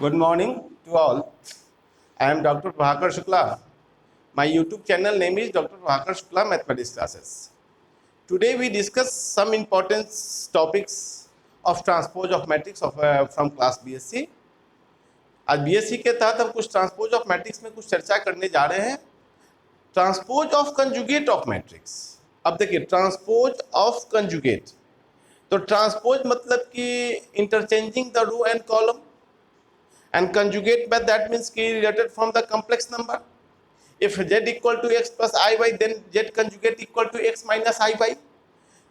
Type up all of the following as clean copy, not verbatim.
Good morning to all. I am Dr. Prabhakar Shukla. My YouTube channel name is Dr. Prabhakar Shukla Mathematics Classes. Today we discuss some important topics of transpose of matrix from class BSc. आज BSc के तहत हम कुछ transpose of matrix में कुछ चर्चा करने जा रहे हैं. Transpose of conjugate of matrix. अब देखिए ट्रांसपोज ऑफ कंजुगेट, तो ट्रांसपोज मतलब कि interchanging the row and column, and conjugate method, that means key related from the complex number. If z equal to x plus iy, then z conjugate equal to x minus iy.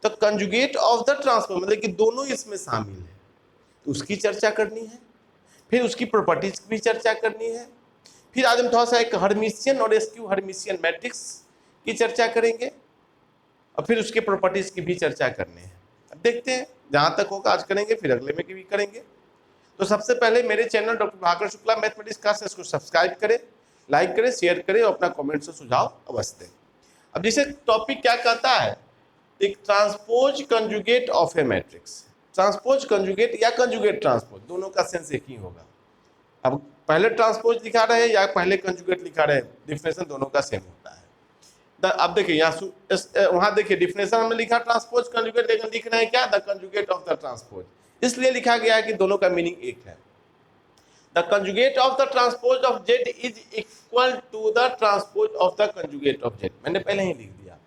तो conjugate of the transform मतलब कि दोनों इसमें शामिल है, तो उसकी चर्चा करनी है. फिर उसकी प्रॉपर्टीज की भी चर्चा करनी है. फिर आज हम थोड़ा सा एक हर्मिशियन और एसक्यू हर्मिशियन मैट्रिक्स की चर्चा करेंगे और फिर उसके प्रॉपर्टीज की भी चर्चा करनी है. अब देखते हैं, जहाँ तक होगा आज करेंगे, फिर अगले में भी करेंगे. तो सबसे पहले मेरे channel doctor Prabhakar Shukla mathematics classes को सब्सक्राइब करें, लाइक करें, शेयर करें और अपना कमेंट से सुझाव अवश्य दें. अब जैसे टॉपिक क्या कहता है, एक transpose conjugate of A matrix. Transpose conjugate या कंजुगेट ट्रांसपोज, दोनों का सेंस एक ही होगा. अब पहले ट्रांसपोज लिखा रहे या पहले कंजुगेट लिखा रहे, डिफिनेशन दोनों का सेम होता है. अब देखिए यहाँ वहाँ देखिए डिफिनेशन में लिखा ट्रांसपोज कंजुगेट, लेकिन लिख रहे हैं क्या, the conjugate of the transpose. इसलिए लिखा गया है कि दोनों का मीनिंग एक है. The conjugate of the transpose of Z is equal to the transpose of the conjugate of Z. मैंने पहले ही लिख दिया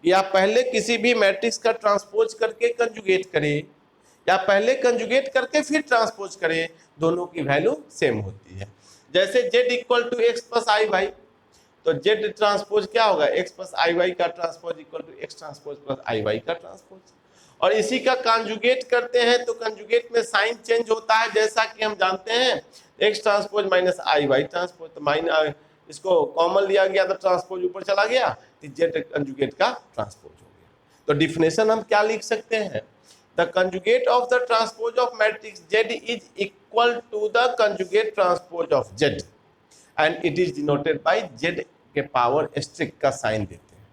कि आप पहले किसी भी मैट्रिक्स का ट्रांसपोज करके कंजुगेट करें या पहले कंजुगेट करके फिर ट्रांसपोज करें, दोनों की वैल्यू सेम होती है. जैसे Z equal to X plus I Y, तो जेड ट्रांसपोज क्या होगा, एक्स प्लस आई वाई का transpose equal to X transpose plus I Y का ट्रांसपोज. और इसी का कंजुगेट करते हैं तो कंजुगेट में साइन चेंज होता है, जैसा कि हम जानते हैं एक्स ट्रांसपोज माइनस आई वाई ट्रांसपोज. तो माइनस इसको कॉमन लिया गया तो ट्रांसपोज ऊपर चला गया, तो जेड कंजुगेट का ट्रांसपोज हो गया. तो डिफिनेशन हम क्या लिख सकते हैं, the conjugate of the transpose of matrix Z is equal to the conjugate transpose of Z and it is denoted by Z के पावर एस्ट्रिक का साइन देते हैं.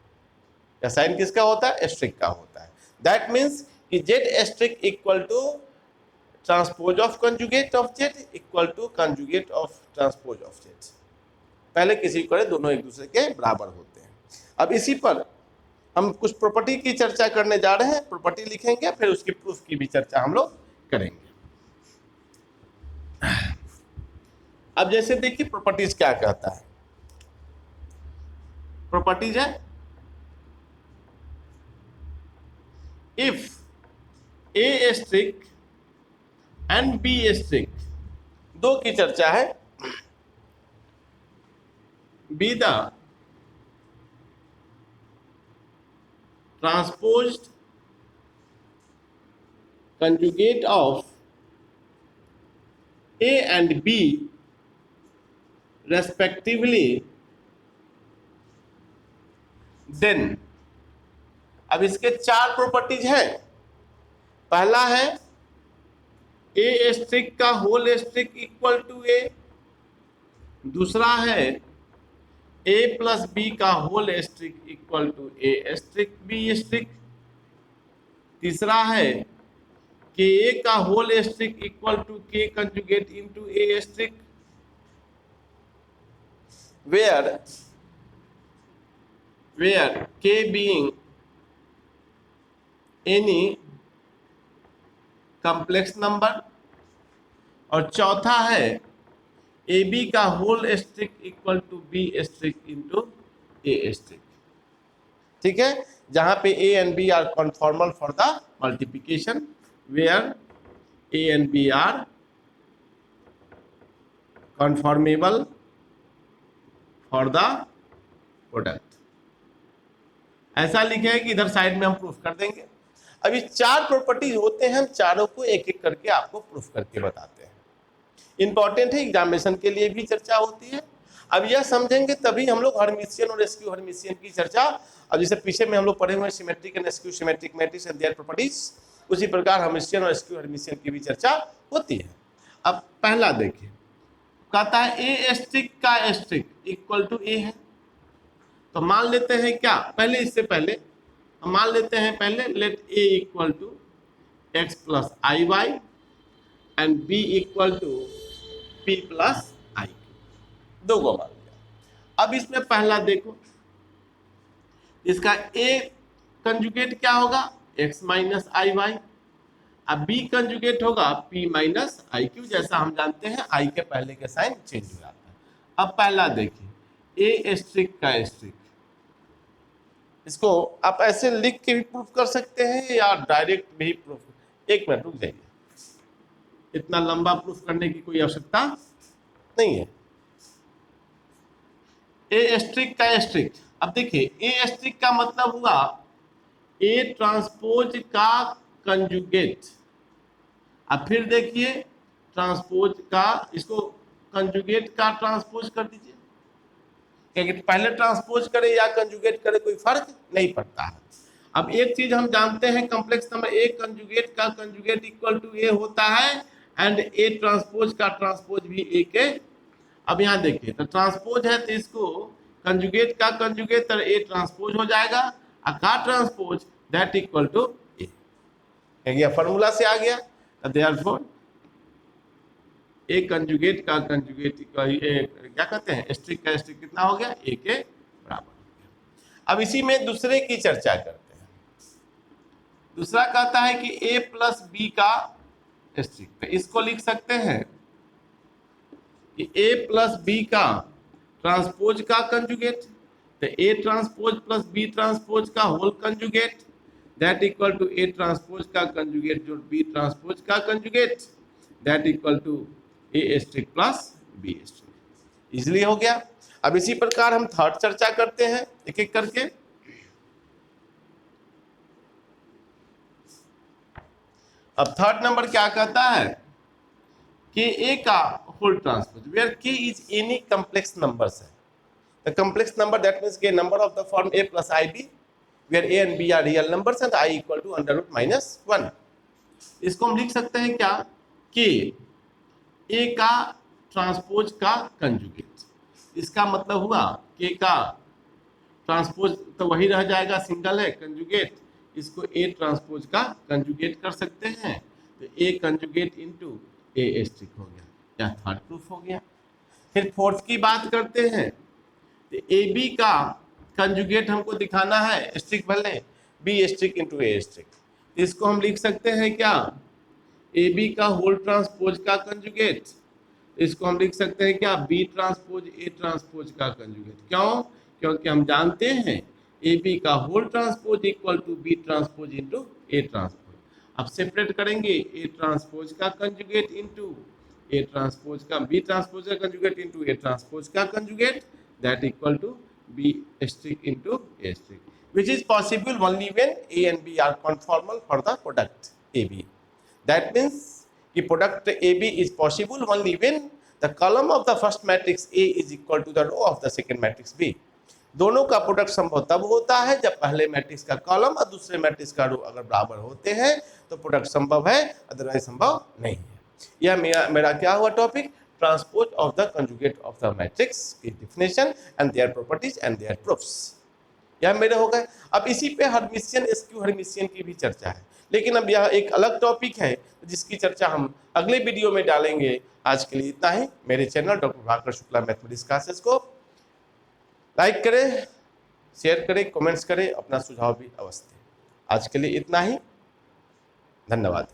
या साइन किसका होता है, एस्ट्रिक का होता है. That means कि z asterisk equal to transpose of conjugate of z equal to conjugate of transpose of z. पहले किसी को करें, दोनों एक दूसरे के बराबर होते हैं. अब इसी पर हम कुछ प्रॉपर्टी की चर्चा करने जा रहे हैं. प्रॉपर्टी लिखेंगे, फिर उसकी प्रूफ की भी चर्चा हम लोग करेंगे. अब जैसे देखिए प्रॉपर्टीज क्या कहता है. प्रॉपर्टीज है if a asterisk and b asterisk, दो की चर्चा है, be the transposed conjugate of a and b respectively, then अब इसके चार प्रॉपर्टीज हैं. पहला है ए एस्ट्रिक का whole asterisk equal to A. दूसरा है ए प्लस बी का whole asterisk equal to A asterisk B asterisk. तीसरा है के ए का whole asterisk equal to K conjugate into A asterisk, where k being any complex number. और चौथा है A B का whole asterisk equal to B asterisk into A asterisk. ठीक है, जहां पे A and B are conformal for the multiplication, where a and B are conformable for the product. ऐसा लिखे है कि इधर साइड में हम प्रूफ कर देंगे. अभी चार प्रॉपर्टीज होते हैं, हम चारों को एक एक करके आपको प्रूफ करके बताते हैं. इंपॉर्टेंट है, एग्जामिनेशन के लिए भी चर्चा होती है. अब यह समझेंगे तभी हम लोग हर्मिशियन और एसक्यू हर्मिशियन की चर्चा, अब जैसे पीछे में हम लोग पढ़े हुए symmetric and SQ symmetric matrix and their properties, उसी प्रकार हर्मिशियन और एसक्यू हर्मिशियन की भी चर्चा होती है. अब पहला देखिए, कहता है ए एस्ट्रिक का एस्ट्रिक इक्वल टू ए है. तो मान लेते हैं क्या, पहले इससे पहले हम मान लेते हैं पहले let A equal to X plus I Y and B equal to P plus I Q, दो को मान लिया। अब इसमें पहला देखो, इसका A कंजुगेट क्या होगा, x माइनस आई वाई। अब B कंजुगेट होगा P माइनस आई क्यू, जैसा हम जानते हैं I के पहले के साइन चेंज हो जाता है। अब पहला देखिए, A स्ट्रिक का स्ट्रिक, इसको आप ऐसे लिख के भी प्रूफ कर सकते हैं या डायरेक्ट भी प्रूफ। एक मिनट रुक जाइए, इतना लंबा प्रूफ करने की कोई आवश्यकता नहीं है। ए स्ट्रिक का स्ट्रिक, अब देखिए ए स्ट्रिक का मतलब हुआ ए ट्रांसपोज का कंजुगेट। अब फिर देखिए ट्रांसपोज का, इसको कंजुगेट का ट्रांसपोज कर दीजिए, क्योंकि पहले ट्रांसपोज करे या कंजुगेट करे कोई फर्क नहीं पड़ता है। अब एक चीज हम जानते हैं, कॉम्प्लेक्स नंबर ए कंजुगेट का कंजुगेट इक्वल टू ए होता है, एंड ए ट्रांसपोज का ट्रांसपोज भी ए के। अब यहाँ देखिए, तो ट्रांसपोज है तो इसको कंजुगेट का कंजुगेट तो ए ट्रांसपोज हो जाएगा, और का transpose that equal to A, formula से आ गया। देयरफॉर ए कंजुगेट का कंजुगेट क्या कहते हैं, स्ट्रिक का स्ट्रिक कितना हो गया, ए के बराबर हो गया। अब इसी में दूसरे की चर्चा करते हैं। दूसरा कहता है कि ए प्लस बी का स्ट्रिक, तो इसको लिख सकते हैं कि ए प्लस बी का ट्रांसपोज का कंजुगेट, तो a transpose plus b transpose का whole conjugate that equal to a transpose का कंजुगेट जो बी ट्रांसपोज का conjugate that equal to a स्ट्रिक प्लस बी स्ट्रिक। इजिली हो गया। अब इसी प्रकार हम थर्ड चर्चा करते हैं एक एक करके। अब थर्ड नंबर क्या कहता है कि ए का whole transpose where k is any complex numbers है, the complex number that means k number of the form a plus ib where a and b are real numbers and I equal to under root minus 1। इसको हम लिख सकते हैं क्या कि a का transpose का कंजुगेट, इसका मतलब हुआ k का ट्रांसपोज तो वही रह जाएगा, सिंगल है कंजुगेट, इसको a ट्रांसपोज का कंजुगेट कर सकते हैं, तो a conjugate into a asterisk हो गया, या थर्ड प्रूफ हो गया। फिर फोर्थ की बात करते हैं, तो ए बी का कंजुगेट हमको दिखाना है, स्ट्रिक भले B asterisk into A asterisk, इसको हम लिख सकते हैं क्या, ए बी का होल ट्रांसपोज का कंजुगेट, इसको हम लिख सकते हैं क्या, बी ट्रांसपोज ए ट्रांसपोज का कंजुगेट। क्यों, क्योंकि हम जानते हैं ए बी का whole transpose equal to B transpose into A transpose. अब सेपरेट करेंगे, ए ट्रांसपोज का कंजुगेट इंटू ए ट्रांसपोज का बी ट्रांसपोज का कंजुगेट इंटू ए ट्रांसपोज का conjugate that equal to B strict into A strict, which is possible only when A and B are conformal for the product AB. That means the product AB is possible only when the column of the first matrix A is equal to the row of the second matrix B. दोनों का product संभव तब होता है जब पहले matrix का column और दूसरे मैट्रिक्स का रो अगर बराबर होते हैं तो प्रोडक्ट संभव है, अदरवाइज संभव नहीं है। यह मेरा क्या हुआ topic, transpose of the conjugate of the matrix की definition and their properties and their proofs, यह मेरे हो गए। अब इसी पे हर्मिशियन एसक्यू हर्मिशियन की भी चर्चा है, लेकिन अब यह एक अलग टॉपिक है जिसकी चर्चा हम अगले वीडियो में डालेंगे। आज के लिए इतना ही। मेरे channel doctor Bhakar Shukla mathematics classes को लाइक करें, शेयर करें, कमेंट्स करें, अपना सुझाव भी अवश्य दें। आज के लिए इतना ही, धन्यवाद।